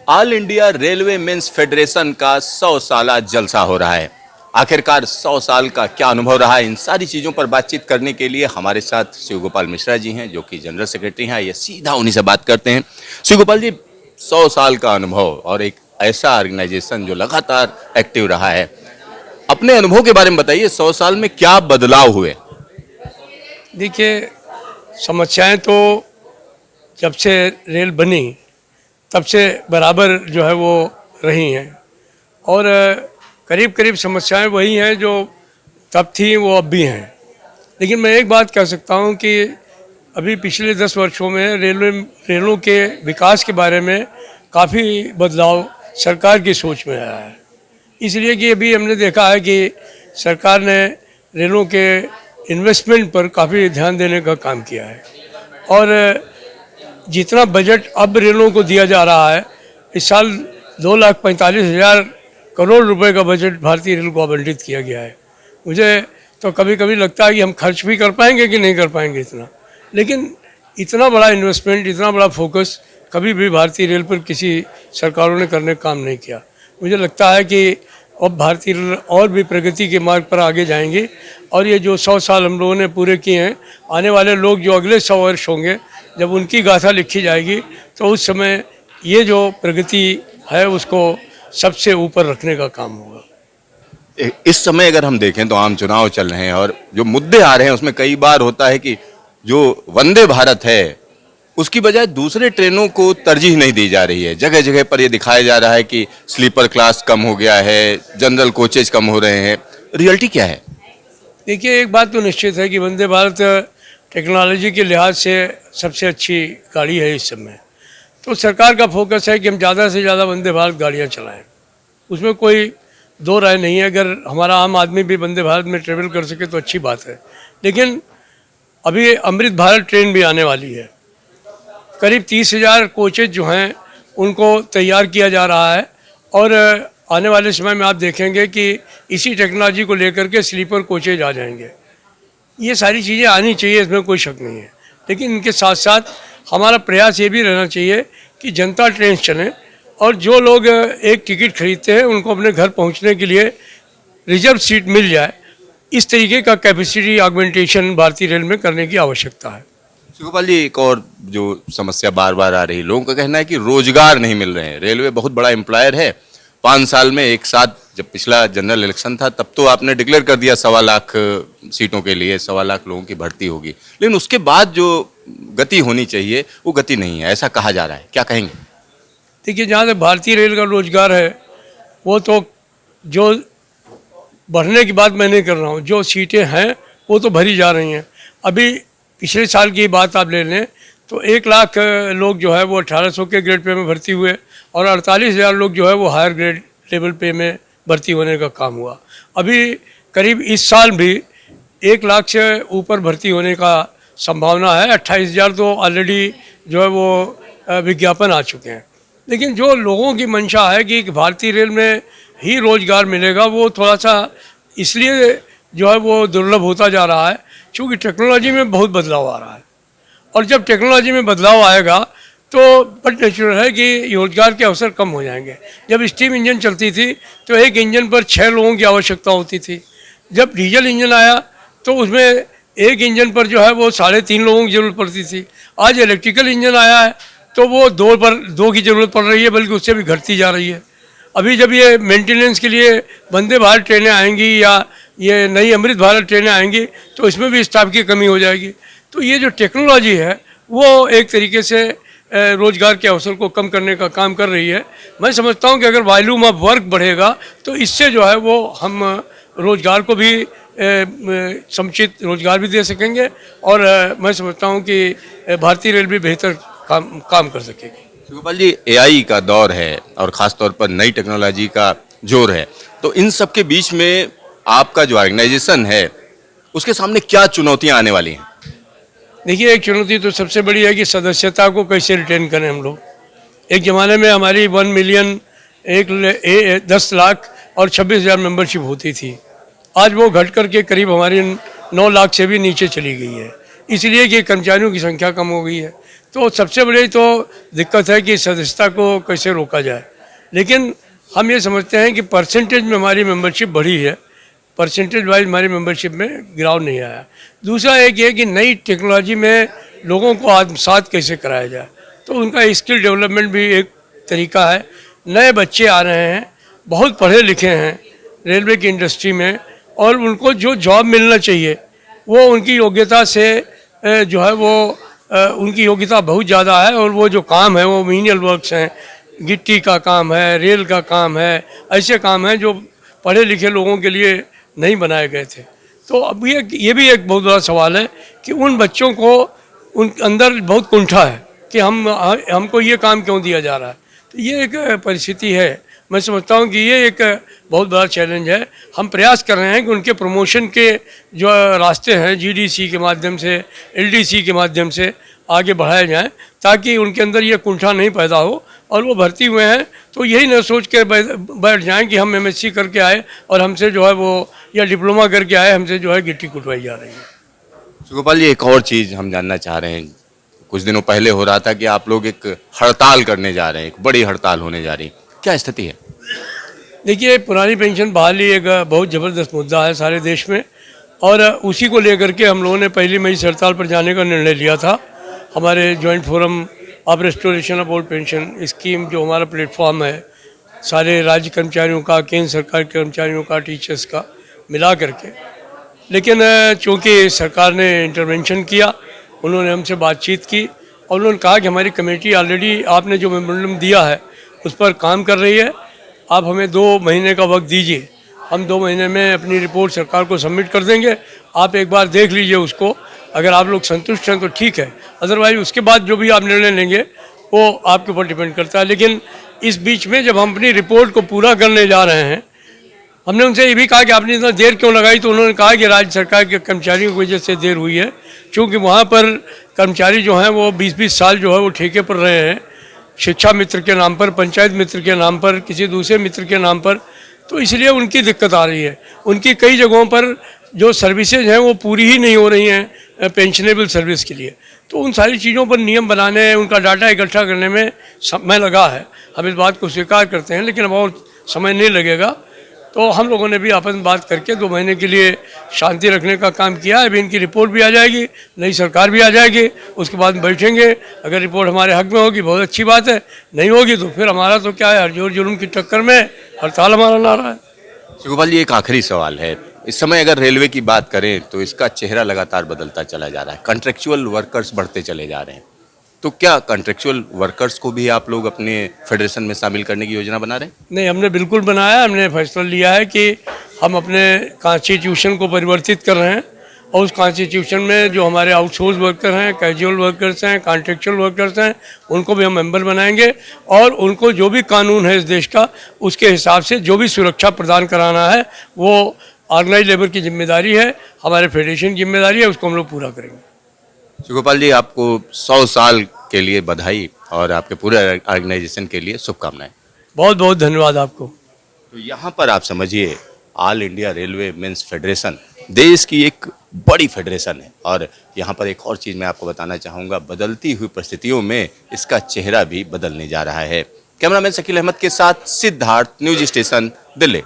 All India railway men's federation का 100 साला जलसा हो रहा है। आखिरकार 100 साल का क्या अनुभव रहा है, इन सारी चीजों पर बातचीत करने के लिए हमारे साथ शिव गोपाल मिश्रा जी हैं, जो कि जनरल सेक्रेटरी हैं। ये सीधा उन्हीं से बात करते हैं। शिव गोपाल जी, 100 साल का अनुभव और एक ऐसा ऑर्गेनाइजेशन जो लगातार एक्टिव रहा है, अपने अनुभव के बारे में बताइए। 100 साल में क्या बदलाव हुए? देखिए, समस्याएं तो जब से रेल बनी तब से बराबर जो है वो रही हैं और करीब करीब समस्याएं वही हैं जो तब थी वो अब भी हैं। लेकिन मैं एक बात कह सकता हूं कि अभी पिछले 10 वर्षों में रेलों के विकास के बारे में काफ़ी बदलाव सरकार की सोच में आया है। इसलिए कि अभी हमने देखा है कि सरकार ने रेलों के इन्वेस्टमेंट पर काफ़ी ध्यान देने का काम किया है और जितना बजट अब रेलों को दिया जा रहा है, इस साल 2,45,000 करोड़ रुपए का बजट भारतीय रेल को आवंटित किया गया है। मुझे तो कभी कभी लगता है कि हम खर्च भी कर पाएंगे कि नहीं कर पाएंगे इतना, लेकिन इतना बड़ा इन्वेस्टमेंट, इतना बड़ा फोकस कभी भी भारतीय रेल पर किसी सरकारों ने करने का काम नहीं किया। मुझे लगता है कि अब भारतीय रेल और भी प्रगति के मार्ग पर आगे जाएंगे और ये जो 100 साल हम लोगों ने पूरे किए हैं, आने वाले लोग जो अगले 100 वर्ष होंगे, जब उनकी गाथा लिखी जाएगी तो उस समय ये जो प्रगति है उसको सबसे ऊपर रखने का काम होगा। इस समय अगर हम देखें तो आम चुनाव चल रहे हैं और जो मुद्दे आ रहे हैं उसमें कई बार होता है कि जो वंदे भारत है उसकी बजाय दूसरे ट्रेनों को तरजीह नहीं दी जा रही है। जगह जगह पर यह दिखाया जा रहा है कि स्लीपर क्लास कम हो गया है, जनरल कोचेज कम हो रहे हैं। रियलिटी क्या है? देखिए, एक बात तो निश्चित है कि वंदे भारत टेक्नोलॉजी के लिहाज से सबसे अच्छी गाड़ी है इस समय। तो सरकार का फोकस है कि हम ज़्यादा से ज़्यादा वंदे भारत गाड़ियाँ चलाएं, उसमें कोई दो राय नहीं है। अगर हमारा आम आदमी भी वंदे भारत में ट्रेवल कर सके तो अच्छी बात है। लेकिन अभी अमृत भारत ट्रेन भी आने वाली है। करीब 30,000 कोचेज जो हैं उनको तैयार किया जा रहा है और आने वाले समय में आप देखेंगे कि इसी टेक्नोलॉजी को लेकर के स्लीपर कोचेज आ जाएंगे। ये सारी चीज़ें आनी चाहिए, इसमें कोई शक नहीं है। लेकिन इनके साथ साथ हमारा प्रयास ये भी रहना चाहिए कि जनता ट्रेन चलें और जो लोग एक टिकट खरीदते हैं उनको अपने घर पहुंचने के लिए रिजर्व सीट मिल जाए। इस तरीके का कैपेसिटी ऑगमेंटेशन भारतीय रेल में करने की आवश्यकता है। शिवपाल जी, एक और जो समस्या बार बार आ रही, लोगों का कहना है कि रोजगार नहीं मिल रहे हैं। रेलवे बहुत बड़ा एम्प्लॉयर है। 5 साल में एक साथ, जब पिछला जनरल इलेक्शन था तब तो आपने डिक्लेयर कर दिया 1.25 लाख सीटों के लिए 1.25 लाख लोगों की भर्ती होगी, लेकिन उसके बाद जो गति होनी चाहिए वो गति नहीं है, ऐसा कहा जा रहा है। क्या कहेंगे? देखिए, जहाँ तक भारतीय रेल का रोजगार है वो तो जो बढ़ने की बात मैं नहीं कर रहा हूँ, जो सीटें हैं वो तो भरी जा रही हैं। अभी पिछले साल की बात आप ले लें तो 1 लाख लोग जो है वो 1800 के ग्रेड पे में भर्ती हुए और 48,000 लोग जो है वो हायर ग्रेड लेवल पे में भर्ती होने का काम हुआ। अभी करीब इस साल भी 1 लाख से ऊपर भर्ती होने का संभावना है। 28,000 तो ऑलरेडी जो है वो विज्ञापन आ चुके हैं। लेकिन जो लोगों की मंशा है कि भारतीय रेल में ही रोजगार मिलेगा, वो थोड़ा सा इसलिए जो है वो दुर्लभ होता जा रहा है क्योंकि टेक्नोलॉजी में बहुत बदलाव आ रहा है। और जब टेक्नोलॉजी में बदलाव आएगा तो बट नेचुरल है कि रोजगार के अवसर कम हो जाएंगे। जब स्टीम इंजन चलती थी तो एक इंजन पर 6 लोगों की आवश्यकता होती थी। जब डीजल इंजन आया तो उसमें एक इंजन पर जो है वो 3.5 लोगों की ज़रूरत पड़ती थी। आज इलेक्ट्रिकल इंजन आया है तो वो 2 की ज़रूरत पड़ रही है, बल्कि उससे भी घटती जा रही है। अभी जब ये मेंटेनेंस के लिए वंदे भारत ट्रेनें आएंगी या ये नई अमृत भारत ट्रेनें आएंगी तो इसमें भी स्टाफ की कमी हो जाएगी। तो ये जो टेक्नोलॉजी है वो एक तरीके से रोजगार के अवसर को कम करने का काम कर रही है। मैं समझता हूँ कि अगर वॉल्यूम ऑफ वर्क बढ़ेगा तो इससे जो है वो हम रोजगार को भी समुचित रोजगार भी दे सकेंगे और मैं समझता हूँ कि भारतीय रेल भी बेहतर काम कर सकेगी। शिवपाल जी, एआई का दौर है और ख़ास तौर पर नई टेक्नोलॉजी का जोर है, तो इन सब के बीच में आपका जो ऑर्गेनाइजेशन है उसके सामने क्या चुनौतियां आने वाली हैं? देखिए, एक चुनौती तो सबसे बड़ी है कि सदस्यता को कैसे रिटेन करें हम लोग। एक ज़माने में हमारी 1 मिलियन 10 लाख और 26,000 मेंबरशिप होती थी। आज वो घट करके करीब हमारी 9 लाख से भी नीचे चली गई है, इसलिए कि कर्मचारियों की संख्या कम हो गई है। तो सबसे बड़ी तो दिक्कत है कि सदस्यता को कैसे रोका जाए। लेकिन हम ये समझते हैं कि परसेंटेज में हमारी मेंबरशिप बढ़ी है, परसेंटेज वाइज हमारी मेंबरशिप में गिराव नहीं आया। दूसरा एक ये कि नई टेक्नोलॉजी में लोगों को आत्मसात कैसे कराया जाए, तो उनका स्किल डेवलपमेंट भी एक तरीका है। नए बच्चे आ रहे हैं, बहुत पढ़े लिखे हैं रेलवे की इंडस्ट्री में, और उनको जो जॉब मिलना चाहिए वो उनकी योग्यता से जो है वो उनकी योग्यता बहुत ज़्यादा है, और वो जो काम है वो मीनियल वर्क्स हैं, गिट्टी का काम है, रेल का काम है, ऐसे काम हैं जो पढ़े लिखे लोगों के लिए नहीं बनाए गए थे। तो अब ये भी एक बहुत बड़ा सवाल है कि उन बच्चों को उन अंदर बहुत कुंठा है कि हमको ये काम क्यों दिया जा रहा है। तो ये एक परिस्थिति है। मैं समझता हूँ कि ये एक बहुत बड़ा चैलेंज है। हम प्रयास कर रहे हैं कि उनके प्रमोशन के जो रास्ते हैं जीडीसी के माध्यम से, एलडीसी के माध्यम से आगे बढ़ाए जाएं, ताकि उनके अंदर ये कुंठा नहीं पैदा हो और वो भर्ती हुए हैं तो यही न सोच के बैठ जाएं कि हम एमएससी करके आए और हमसे जो है वो, या डिप्लोमा करके आए, हमसे जो है गिट्टी कुटवाई जा रही है। गोपाल जी, एक और चीज़ हम जानना चाह रहे हैं। कुछ दिनों पहले हो रहा था कि आप लोग एक हड़ताल करने जा रहे हैं, एक बड़ी हड़ताल होने जा रही है, क्या स्थिति है? देखिए, पुरानी पेंशन बहाली एक बहुत ज़बरदस्त मुद्दा है सारे देश में, और उसी को लेकर के हम लोगों ने पहली मई से हड़ताल पर जाने का निर्णय लिया था। हमारे joint forum of restoration of old pension scheme जो हमारा प्लेटफॉर्म है, सारे राज्य कर्मचारियों का, केंद्र सरकार के कर्मचारियों का, टीचर्स का मिला करके। लेकिन चूँकि सरकार ने इंटरवेंशन किया, उन्होंने हमसे बातचीत की और उन्होंने कहा कि हमारी कमेटी ऑलरेडी आपने जो मेमोरेंडम दिया है उस पर काम कर रही है, आप हमें 2 महीने का वक्त दीजिए, हम 2 महीने में अपनी रिपोर्ट सरकार को सबमिट कर देंगे, आप एक बार देख लीजिए उसको, अगर आप लोग संतुष्ट हैं तो ठीक है, अदरवाइज उसके बाद जो भी आप निर्णय लेंगे वो आपके ऊपर डिपेंड करता है। लेकिन इस बीच में जब हम अपनी रिपोर्ट को पूरा करने जा रहे हैं, हमने उनसे ये भी कहा कि आपने इतना देर क्यों लगाई, तो उन्होंने कहा कि राज्य सरकार के कर्मचारियों की वजह से देर हुई है, क्योंकि वहाँ पर कर्मचारी जो हैं वो 20-20 साल जो है वो ठेके पर रहे हैं, शिक्षा मित्र के नाम पर, पंचायत मित्र के नाम पर, किसी दूसरे मित्र के नाम पर, तो इसलिए उनकी दिक्कत आ रही है। उनकी कई जगहों पर जो सर्विसेज हैं वो पूरी ही नहीं हो रही हैं पेंशनेबल सर्विस के लिए। तो उन सारी चीज़ों पर नियम बनाने, उनका डाटा इकट्ठा करने में समय लगा है, हम इस बात को स्वीकार करते हैं, लेकिन अब और समय नहीं लगेगा। तो हम लोगों ने भी आपस में बात करके 2 महीने के लिए शांति रखने का काम किया है। अभी इनकी रिपोर्ट भी आ जाएगी, नई सरकार भी आ जाएगी, उसके बाद बैठेंगे। अगर रिपोर्ट हमारे हक में होगी बहुत अच्छी बात है, नहीं होगी तो फिर हमारा तो क्या है, हरजोर जुल्म की टक्कर में हड़ताल हमारा नारा है। गोपाल जी, एक आखिरी सवाल है। इस समय अगर रेलवे की बात करें तो इसका चेहरा लगातार बदलता चला जा रहा है, कॉन्ट्रेक्चुअल वर्कर्स बढ़ते चले जा रहे हैं, तो क्या कॉन्ट्रेक्चुअल वर्कर्स को भी आप लोग अपने फेडरेशन में शामिल करने की योजना बना रहे हैं? नहीं, हमने बिल्कुल बनाया, हमने फैसला लिया है कि हम अपने कॉन्स्टिट्यूशन को परिवर्तित कर रहे हैं, और उस कॉन्स्टिट्यूशन में जो हमारे आउटसोर्स वर्कर हैं, कैजुअल वर्कर्स हैं, कॉन्ट्रेक्चुअल वर्कर्स हैं, उनको भी हम मेंबर बनाएंगे, और उनको जो भी कानून है इस देश का उसके हिसाब से जो भी सुरक्षा प्रदान कराना है वो ऑर्गेनाइज लेबर की जिम्मेदारी है, हमारे फेडरेशन की जिम्मेदारी है, उसको हम लोग पूरा करेंगे। गोपाल जी, आपको 100 साल के लिए बधाई और आपके पूरे ऑर्गेनाइजेशन के लिए शुभकामनाएं। बहुत बहुत धन्यवाद आपको। तो यहाँ पर आप समझिए, all India railway men's federation देश की एक बड़ी फेडरेशन है, और यहाँ पर एक और चीज़ मैं आपको बताना चाहूँगा, बदलती हुई परिस्थितियों में इसका चेहरा भी बदलने जा रहा है। कैमरामैन शकील अहमद के साथ सिद्धार्थ, न्यूज स्टेशन, दिल्ली।